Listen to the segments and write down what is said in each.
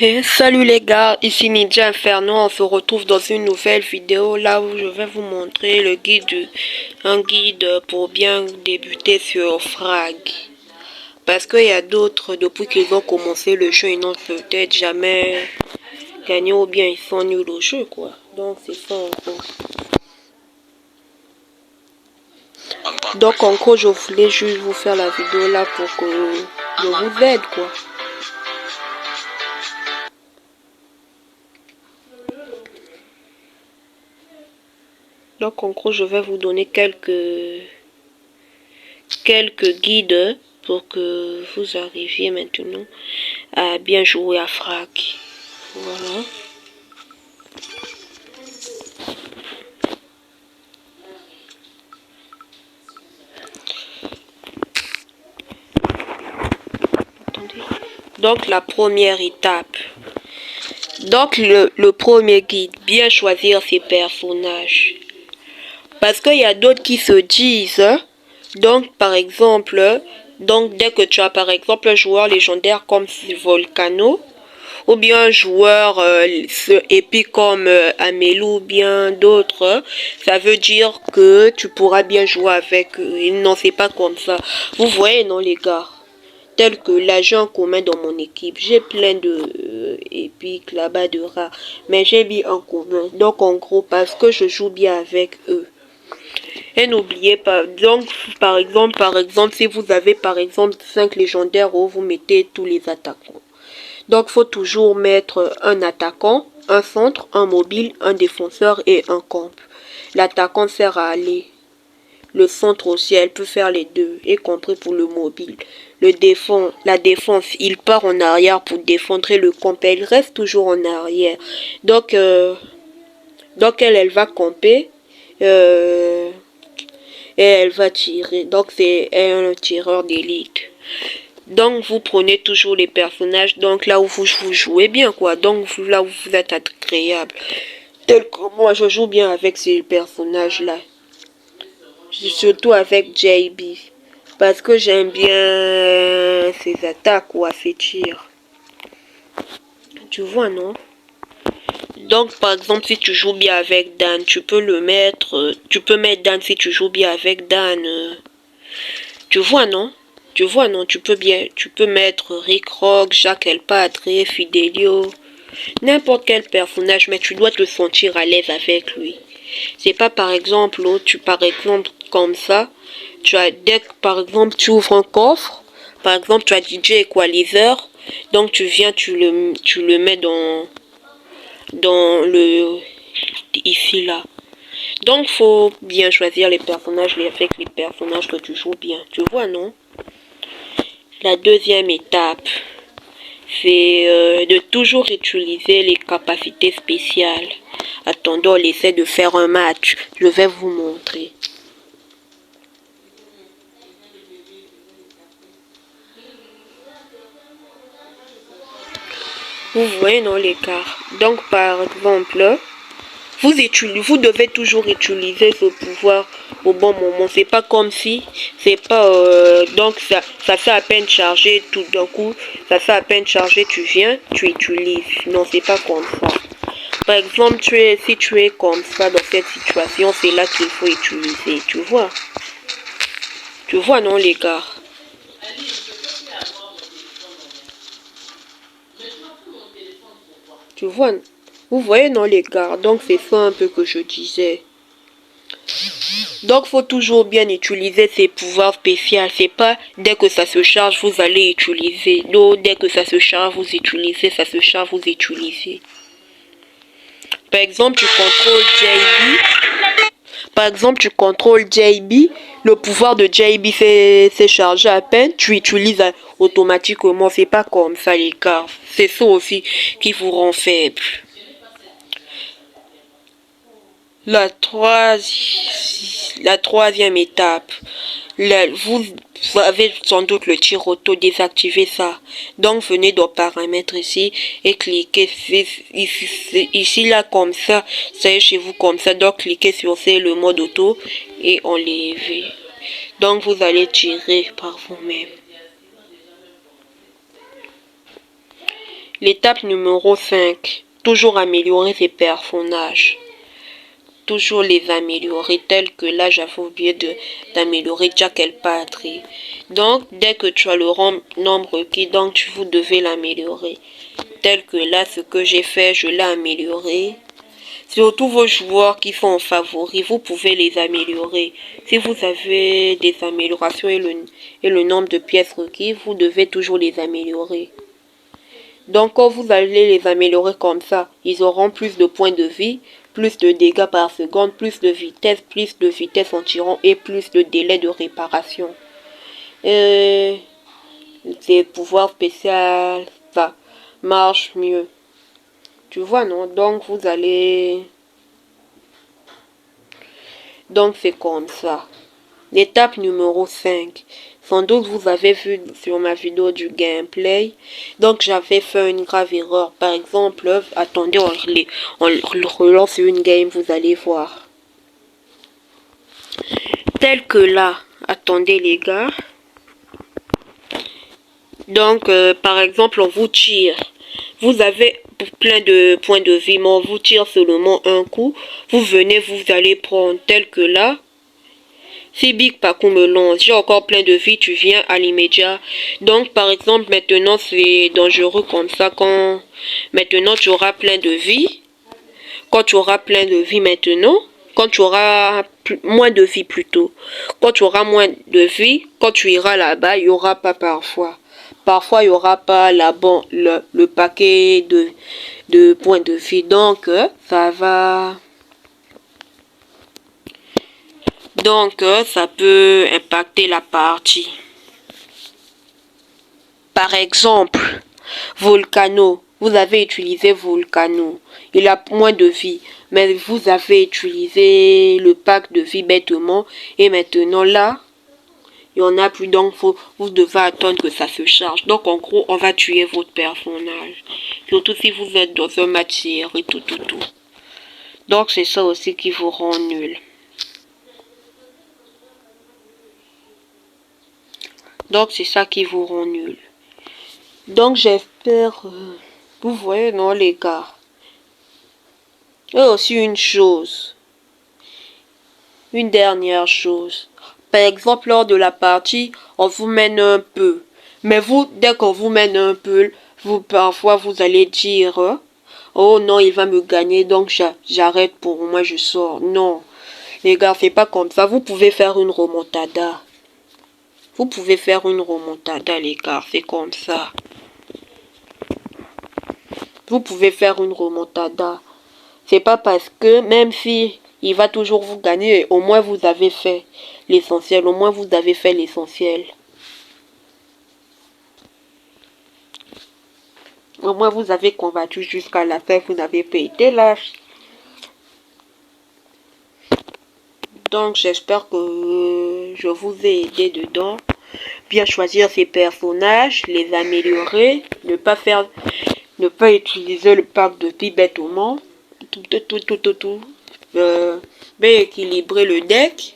Et salut les gars, ici Ninja Inferno, on se retrouve dans une nouvelle vidéo là où je vais vous montrer un guide pour bien débuter sur Frag. Parce qu'il y a d'autres, depuis qu'ils ont commencé le jeu, ils n'ont peut-être jamais gagné ou bien ils sont nuls au jeu quoi. Donc c'est ça en gros. Donc en gros je voulais juste vous faire la vidéo là pour que je vous aide quoi. Donc en gros je vais vous donner quelques guides pour que vous arriviez maintenant à bien jouer à Frag. Voilà. Attendez. Donc la première étape. Donc le premier guide, bien choisir ses personnages. Parce qu'il y a d'autres qui se disent, donc par exemple, donc dès que tu as par exemple un joueur légendaire comme Volcano, ou bien un joueur épique comme Amelou ou bien d'autres, ça veut dire que tu pourras bien jouer avec eux. Et non, c'est pas comme ça. Vous voyez, non les gars, tel que l'agent commun dans mon équipe, j'ai plein de épiques là-bas de rares, mais j'ai mis en commun. Donc en gros, parce que je joue bien avec eux. Et n'oubliez pas, donc par exemple, si vous avez par exemple 5 légendaires où vous mettez tous les attaquants. Donc, faut toujours mettre un attaquant, un centre, un mobile, un défenseur et un camp. L'attaquant sert à aller. Le centre aussi, elle peut faire les deux, y compris pour le mobile. La défense, il part en arrière pour défendre et le camp, elle reste toujours en arrière. Donc, elle va camper et elle va tirer. Donc, c'est un tireur d'élite. Donc, vous prenez toujours les personnages, donc là où vous jouez bien, quoi. Donc, là où vous êtes agréable. Tel que moi, je joue bien avec ces personnages-là. Surtout avec JB. Parce que j'aime bien ses attaques ou ses tirs. Tu vois, non? Donc, par exemple, si tu joues bien avec Dan, tu peux le mettre. Tu peux mettre Dan si tu joues bien avec Dan. Tu vois, non? Tu vois, non, tu peux mettre Rick Rock, Jacques Elpadre, Fidelio, n'importe quel personnage, mais tu dois te sentir à l'aise avec lui. C'est pas par exemple, comme ça, dès que par exemple tu ouvres un coffre, par exemple tu as DJ Equalizer, donc tu viens, tu le mets dans le, ici là. Donc faut bien choisir les personnages avec les personnages que tu joues bien, tu vois non? La deuxième étape, c'est de toujours utiliser les capacités spéciales. Attendons, on essaie de faire un match. Je vais vous montrer. Vous voyez non l'écart. Donc par exemple, vous devez toujours utiliser ce pouvoir au bon moment. C'est pas comme si, c'est pas donc ça fait à peine chargé tout d'un coup, ça fait à peine chargé, tu viens, tu utilises. Non, c'est pas comme ça. Par exemple, si tu es comme ça dans cette situation, c'est là qu'il faut utiliser. Tu vois? Tu vois non les gars? Tu vois? Vous voyez non les gars? Donc c'est ça un peu que je disais. Donc, faut toujours bien utiliser ses pouvoirs spéciaux. C'est pas dès que ça se charge, vous allez utiliser. Non, dès que ça se charge, vous utilisez. Ça se charge, vous utilisez. Par exemple, tu contrôles JB. Par exemple, tu contrôles JB. Le pouvoir de JB s'est chargé à peine. Tu utilises automatiquement. C'est pas comme ça, les gars. C'est ça aussi qui vous rend faible. La troisième étape, vous avez sans doute le tir auto, désactiver ça. Donc venez dans paramètres ici et cliquez ici là comme ça, ça est chez vous comme ça. Donc cliquez sur le mode auto et enlevez. Donc vous allez tirer par vous-même. L'étape numéro 5. Toujours améliorer ses personnages. Toujours les améliorer, tels que là j'avais oublié d'améliorer Jack El Patri. Donc dès que tu as le nombre requis, donc vous devez l'améliorer. Tel que là ce que j'ai fait, je l'ai amélioré. Surtout vos joueurs qui sont en favoris, vous pouvez les améliorer. Si vous avez des améliorations et le nombre de pièces requises, vous devez toujours les améliorer. Donc quand vous allez les améliorer comme ça, ils auront plus de points de vie, plus de dégâts par seconde, plus de vitesse en tirant et plus de délai de réparation. Et ces pouvoirs spéciaux, ça marche mieux. Tu vois, non? Donc vous allez... Donc c'est comme ça. L'étape numéro 5. Sans doute vous avez vu sur ma vidéo du gameplay. Donc j'avais fait une grave erreur. Par exemple, attendez, on relance une game, vous allez voir. Tel que là, attendez les gars. Donc par exemple, on vous tire. Vous avez plein de points de vie, mais on vous tire seulement un coup. Vous venez, vous allez prendre tel que là. Si Big Paco me lance, j'ai encore plein de vie, tu viens à l'immédiat. Donc par exemple maintenant c'est dangereux comme ça quand maintenant tu auras plein de vie. Quand tu auras plein de vie maintenant, quand tu auras moins de vie plutôt. Quand tu auras moins de vie, quand tu iras là-bas, il n'y aura pas parfois. Parfois il n'y aura pas le paquet de points de vie. Donc ça va... Donc, ça peut impacter la partie. Par exemple, Volcano. Vous avez utilisé Volcano. Il a moins de vie. Mais vous avez utilisé le pack de vie bêtement. Et maintenant, là, il n'y en a plus. Donc, vous devez attendre que ça se charge. Donc, en gros, on va tuer votre personnage. Surtout si vous êtes dans un match et tout. Donc, c'est ça aussi qui vous rend nul. Donc, c'est ça qui vous rend nul. Donc, j'espère... vous voyez, non, les gars. Et aussi une chose. Une dernière chose. Par exemple, lors de la partie, on vous mène un peu. Mais vous, dès qu'on vous mène un peu, parfois, vous allez dire... oh non, il va me gagner, donc j'arrête pour moi, je sors. Non. Les gars, c'est pas comme ça. Vous pouvez faire une remontada. Vous pouvez faire une remontada, les gars. C'est comme ça. Vous pouvez faire une remontada. C'est pas parce que même si il va toujours vous gagner, au moins vous avez fait l'essentiel. Au moins vous avez fait l'essentiel. Au moins vous avez combattu jusqu'à la fin. Vous n'avez pas été lâche. Donc j'espère que je vous ai aidé dedans. Bien choisir ces personnages, les améliorer, ne pas utiliser le pack de vie bêtement. Bien équilibrer le deck.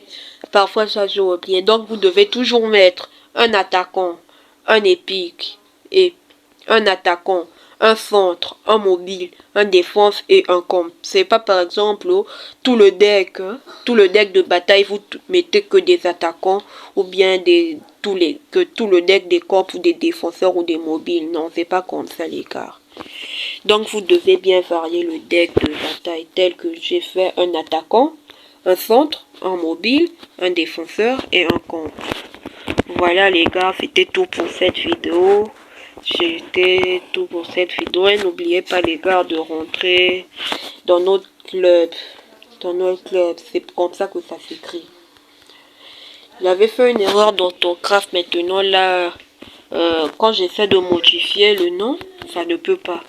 Parfois ça joue bien. Donc vous devez toujours mettre un attaquant, un épique et un attaquant, un centre, un mobile, un défense et un comp. C'est pas par exemple tout le deck de bataille vous mettez que des attaquants ou bien tout le deck des comps ou des défenseurs ou des mobiles. Non, c'est pas comme ça les gars. Donc vous devez bien varier le deck de bataille tel que j'ai fait un attaquant, un centre, un mobile, un défenseur et un comp. Voilà les gars, c'était tout pour cette vidéo. C'était tout pour cette vidéo. Et n'oubliez pas les gars de rentrer dans notre club. C'est comme ça que ça s'écrit. J'avais fait une erreur d'orthographe maintenant là. Quand j'essaie de modifier le nom, ça ne peut pas.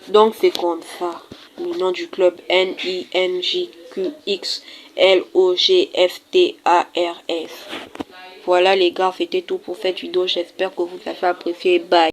Donc c'est comme ça. Le nom du club NINJQXLOGFTARS. Voilà les gars, c'était tout pour cette vidéo. J'espère que vous avez apprécié. Bye.